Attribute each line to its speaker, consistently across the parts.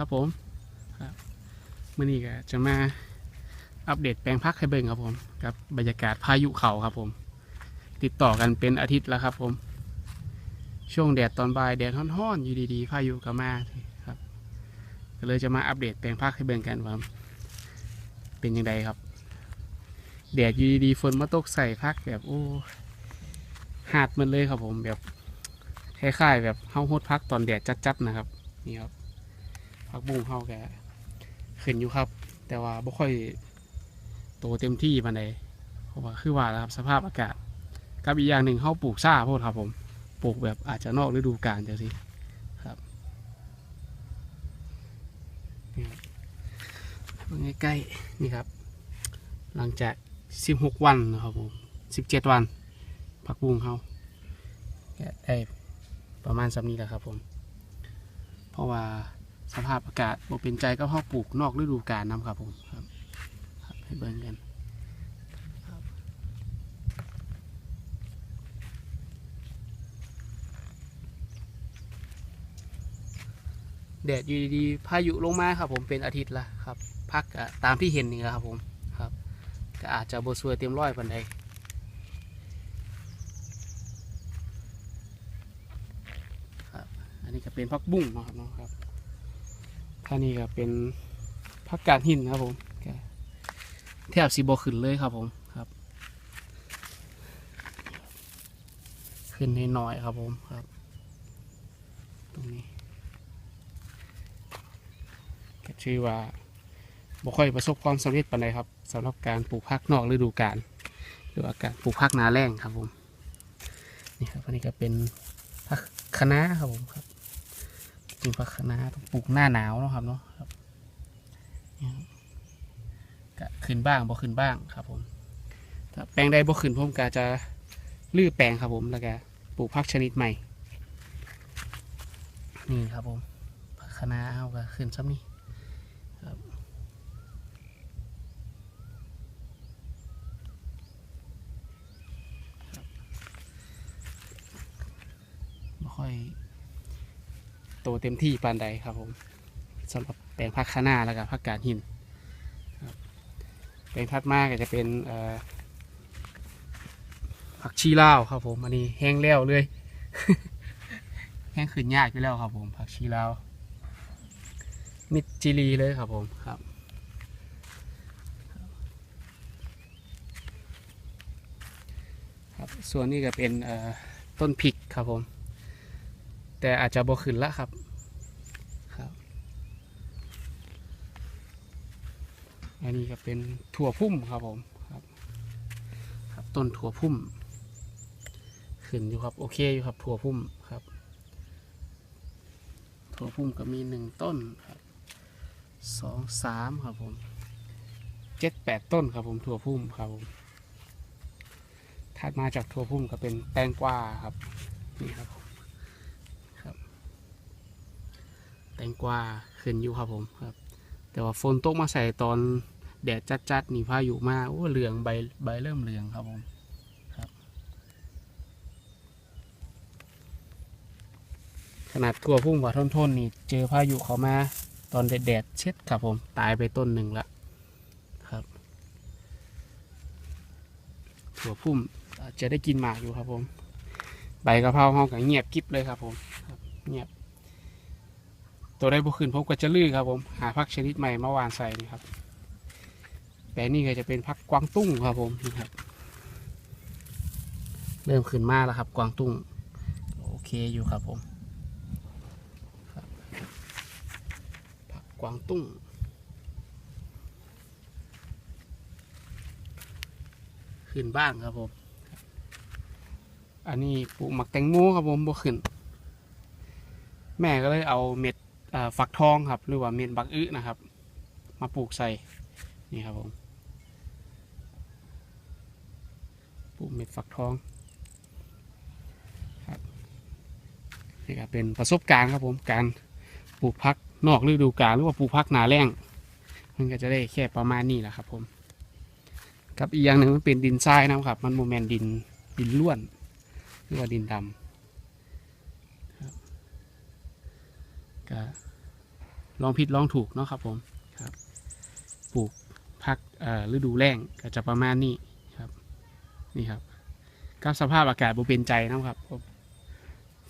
Speaker 1: ครับผมครับมื่อนี้ก็จะมาอัปเดตแปลงพักให้เบิ่งครับผมกับบรรยากาศพายุเขาครับผมติดต่อกันเป็นอาทิตย์แล้วครับผมช่วงแดดตอนบ่ายแดดร้อนๆอยู่ดีๆพายุก็มาครับก็เลยจะมาอัปเดตแปลงพักให้เบิ่งกันว่าเป็นยังไงครับแดดอยู่ดีๆฝนมาตกใส่พักแบบโอ้หาดมันเลยครับผมแบบคล้ายๆแบบเฮาโฮดพักตอนแดดจัดๆนะครับนี่ครับพักบุ้งเฮาแกขึ้นอยู่ครับแต่ว่าบ่ค่อยโตเต็มที่ปานใดเพราะว่าคือว่าแล้วครับสภาพอากาศกับอีกอย่างหนึ่งเฮาปลูกซ่าโพดครับผมปลูกแบบอาจจะนอกฤดูกาลจังซี่ครับนี่ครับใกล้ๆนี่ครับหลังจาก16วันนะครับผม17วันผักบุ้งเฮาได้ประมาณสำนี้แหละครับผมเพราะว่าสภาพอากาศบ่เป็นใจก็เฮาปลูกนอกฤดูกาลนำครับผมครับให้เบิ่งกันแดดอยู่ดีๆพายุลงมาครับผมเป็นอาทิตย์ละครับพักตามที่เห็นนี่แหละครับผมครับก็อาจจะบ่สวยเต็มร้อยปานใดครับอันนี้ก็เป็นผักบุ้งนะครับเนาะครับท่านี้ก็เป็นผักกาดหินครับผมแทบสิบ่ขึ้นเลยครับผมครับขึ้นน้อยๆครับผมครับตรงนี้ก็ชื่อว่าบ่ค่อยประสบความสำเร็จปานใดครับสำหรับการปลูกผักนอกฤดูกาลหรือว่าการปลูกผักนาแล้งครับผมนี่ครับอันนี้ก็เป็นผักคะน้าครับผมครับจริงผักคะน้าต้องปลูกหน้าหนาวเนาะครับเนาะครับก็ขึ้นบ้างบ่ขึ้นบ้างครับผมถ้าแปลงใดบ่ขึ้นผมก็จะลื้อแปลงครับผมแล้วก็ปลูกผักชนิดใหม่นี่ครับผมผักคะน้าเอาก็ขึ้นซ้ำนี่ครับไม่ค่อยโตเต็มที่ปานใดครับผมสำหรับแปลงผักคะน้าแล้วก็ผักกาดหินแปลงถัดมาก็จะเป็นผักชีลาวครับผมอันนี้แห้งแล้วเลย แห้งขึ้นยากอยู่แล้วครับผมผักชีลาวมิดจิรีเลยครับผมครับครับส่วนนี้ก็เป็นต้นพริกครับผมแต่อาจจะบ่ขึ้นละครับครับอันนี้ก็เป็นถั่วพุ่มครับผมครับครับต้นถั่วพุ่มขึ้นอยู่ครับโอเคอยู่ครับถั่วพุ่มครับถั่วพุ่มก็มี1ต้นครับ2 3ครับผม7 8ต้นครับผมถั่วพุ่มครับผมถัดมาจากถั่วพุ่มก็เป็นแตงกวาครับนี่ครับครับแตงกวาขึ้นอยู่ครับผมครับแต่ว่าฝนตกมาใส่ตอนแดดจัดๆนี่พายุมาโอ้เหลืองใบเริ่มเหลืองครับผมครับขนาดถั่วพุ่มว่าทนๆนี่เจอพายุเขามาตอนแดดเช็ดครับผมตายไปต้นหนึ่งละครับถั่วพุ่มจะได้กินหมากอยู่ครับผมใบกะเพราเขาก็เงียบกิ๊บเลยครับผมครับเงียบตัวได้บุขึ้นผมก็จะลื้อครับผมหาผักชนิดใหม่มาหว่านใส่นี่ครับแปลงนี้ก็จะเป็นผักกวางตุ้งครับผมนี่ครับเริ่มขึ้นมาแล้วครับกวางตุ้งโอเคอยู่ครับผมผักกวางตุ้งขึ้นบ้างครับผมอันนี้ปลูกหมักแตงโมครับผมบ่ขึ้นแม่ก็เลยเอาเม็ดฟักทองครับหรือว่าเม็ดบักอึนะครับมาปลูกใส่นี่ครับผมปลูกเม็ดฟักทองครับนี่ก็เป็นประสบการณ์ครับผมการปลูกผักนอกฤดูกาลหรือว่าปลูกผักหนาแล้งมันก็จะได้แค่ประมาณนี้แหละครับผมกับอีกอย่างหนึ่งมันเป็นดินทรายนะครับมันโมเมนดินล้วนหรือว่าดินดำก็ ลองผิดลองถูกเนาะครับผมครับปลูกพักฤดูแล้งก็จะประมาณนี้ครับนี่ครับกับสภาพอากาศบ่เป็นใจนะครับ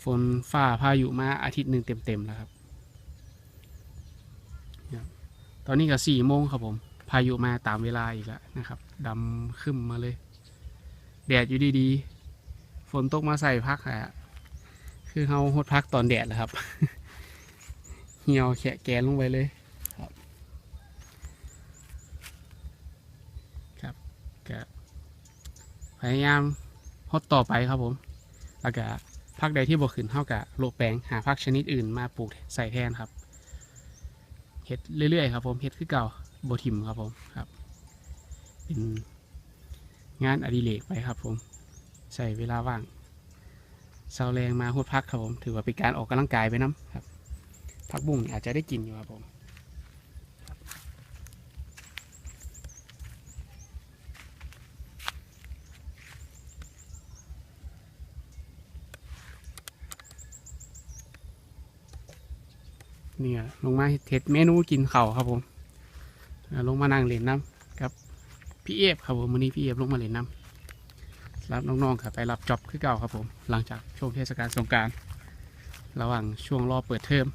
Speaker 1: ฝนฟ้าพายุมาอาทิตย์หนึ่งเต็มๆแล้วครับตอนนี้ก็4 โมงครับผมพายุมาตามเวลาอีกแล้วนะครับดำขึ้นมาเลยแดดอยู่ดีๆฝนตกมาใส่พักอะคือเขาหดพักตอนแดดแหละครับ เหี่ยวแฉะแกนลงไปเลยครับก็พยายามหดต่อไปครับผมแล้วก็พักใดที่บ่ขึ้นเท่ากับโลกแปลงหาพักชนิดอื่นมาปลูกใส่แทนครับเฮ็ดเรื่อยๆครับผมเฮ็ดคือเก่าบ่ทิ่มครับผมครับเป็นงานอดิเรกไปครับผมใช้เวลาว่างเสาแรงมาหดพักครับผมถือว่าเป็นการออกกำลังกายไปน้ำครับผักบุ้งอาจจะได้กินอยู่ครับผมเนี่ยลงมาเทสเมนูกินเข่าครับผมลงมานั่งเล่นน้ำกับพี่เอฟครับผมวันนี้พี่เอฟลงมาเล่นน้ำรับน้องๆครับไปรับจ็อบคือเก่าครับผมหลังจากช่วงเทศกาลสงกรานต์ระหว่างช่วงรอเปิดเทอม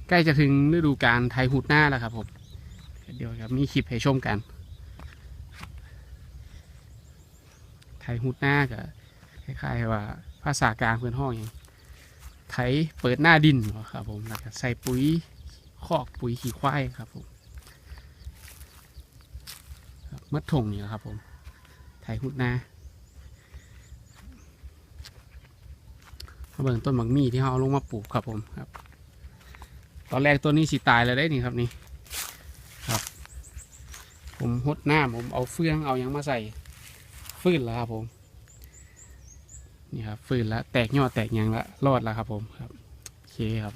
Speaker 1: ใกล้จะถึงฤดูกาลไทยหูดหน้าแล้วครับผมเดี๋ยวครับมีคลิปให้ชมกันไทยหูดหน้ากับคล้ายๆว่าภาษากลางเพื่อนห้องอย่างไถเปิดหน้าดินครับผมแล้วก็ใส่ปุ๋ยคอกปุ๋ยขี้ควายครับผมมัดถงนี่แหละครับผมไถหุดนาเบิ่งต้นหมักมี่ที่เขาเอาลงมาปลูกครับผมครับตอนแรกต้นนี้สิตายแล้วได้นี่ครับนี่ครับผมหดหน้าผมเอาเฟืองเอายังมาใส่ฟื้นแล้วครับผมนี่ครับฟื้นแล้วแตกยอดแตกยังละรอดแล้วครับผมครับโอเคครับ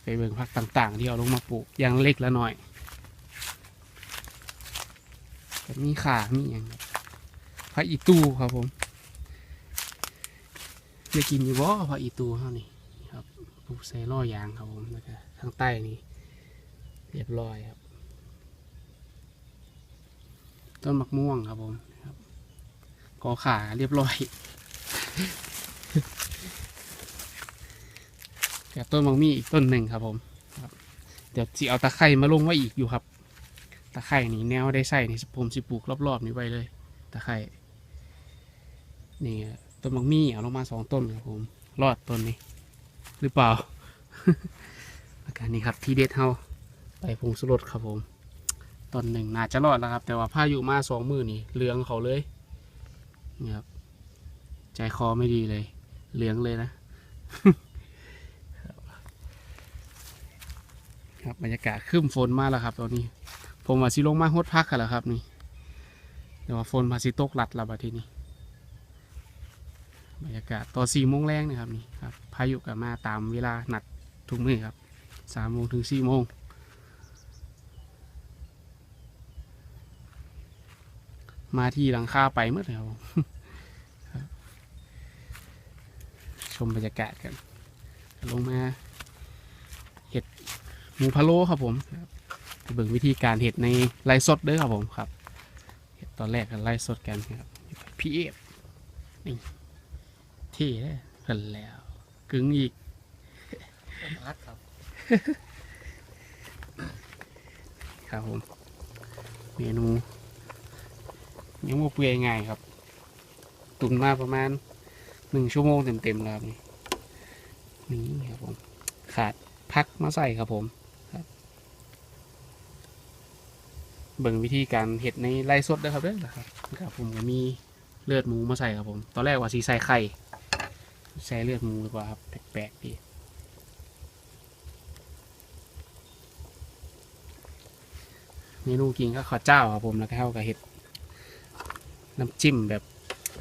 Speaker 1: ไปเบิ่งผักต่างๆที่เอาลงมาปลูกยังเล็กแล้วหน่อยมีขามีอย่างผักอีตูครับผมจะกินอยู่บ่ผักอีตูเท่านี้ครับปลูกใส่ล่อยางครับผมแล้วก็ทางใต้นี่เรียบร้อยครับต้นมะม่วงครับผมครับกอขาเรียบร้อยกับต้นมะมี่อีกต้นหนึ่งครับผมครับเดี๋ยวจะเอาตะไคร่มาลงไว้อีกอยู่ครับตะไคร่นี่แนวได้ใส่นี่ผมสิปลูกรอบๆนี้ไว้เลยตะไคร่นี่ต้นมะมี่เอาลงมา2 ต้นครับผมรอดต้นนี้หรือเปล่า อาการนี้ครับที่เด็ดเฮาไปผงสุรสครับผมต้นหนึ่งน่าจะรอดแล้วครับแต่ว่าพายุมา2 มื้อนี่เหลืองเขาเลยนี่ครับใจคอไม่ดีเลยเหลืองเลยนะครับบรรยากาศครึ้มฝนมาแล้วครับตอนนี้ผมว่าสิลงมาฮดพักกันแล้วครับนี่แต่ว่าฝนมาสิตกหลัดแล้วบัดทีนี้บรรยากาศตอน4 โมงแรงนะครับนี่ครับพายุก็มาตามเวลานัดทุกมื้อครับ3 โมงถึง 4 โมงมาที่หลังคาไปเมื่อไหร่ครับชมบรรยากาศกันลงมาเห็ดหมูพะโล้ครับผมไปเบิ่งวิธีการเห็ดในไลฟ์สดเด้อครับผมครับเห็ดตอนแรกกันไลฟ์สดกันครับพี่เอฟนี่ที่เพิ่นแล้วกึ่งอีกครับครับผมเมนูยังโมเปื่อยง่ายครับตุ๋นมาประมาณ1 ชั่วโมงเต็มๆแล้วครับนี่ครับผมขาดพักมาใส่ครับผมครับเบิ่งวิธีการเห็ดในไร่สดด้วยครับเด้อครับผมก็มีเลือดหมูมาใส่ครับผมตอนแรกว่าสีใส่ไข่ใส่เลือดหมูดีกว่าครับแปลกๆดีเมนูกินก็ข้าวเจ้าครับผมแล้วก็เข้ากับเห็ดน้ำจิ้มแบบ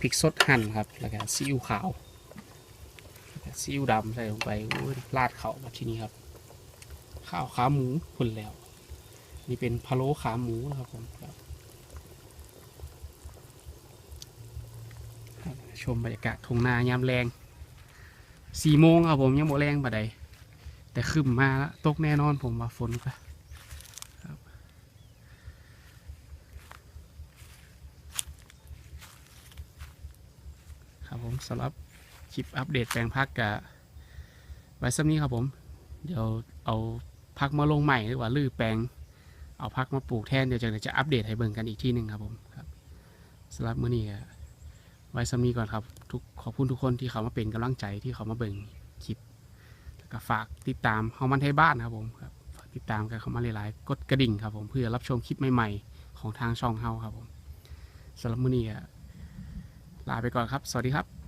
Speaker 1: พริกสดหั่นครับแล้วก็ซีอิ๊วขาวซีอิ๊วดำใส่ลงไปราดเขาแบบที่นี้ครับข้าวขาหมูคนแล้วนี่เป็นพะโล้ขาหมูนะครับผมชมบรรยากาศทุ่งนายามแรง4 โมงครับผมยังโมแรงปะใด แต่ขึ้นมาแล้วตกแน่นอนผมว่าฝนก็ครับผมสำหรับคลิปอัปเดตแปลงพักกับไว้ซ้ำนี้ครับผมเดี๋ยวเอาพักมาลงใหม่หรือว่าลื้อแปลงเอาพักมาปลูกแทนเดี๋ยวจะอัปเดตให้เบิ่งกันอีกทีหนึ่งครับผมครับสำหรับมื้อนี้ไว้ซ้ำนี้ก่อนครับขอบคุณทุกคนที่เขามาเป็นกำลังใจที่เขามาเบิ่งคลิปแล้วก็ฝากติดตามเฮามันไทยบ้านครับผมครับฝากติดตามกันเข้ามาหลายๆกดกระดิ่งครับผมเพื่อรับชมคลิปใหม่ๆของทางช่องเฮาครับผมสำหรับมื้อนี้ลาไปก่อนครับสวัสดีครับ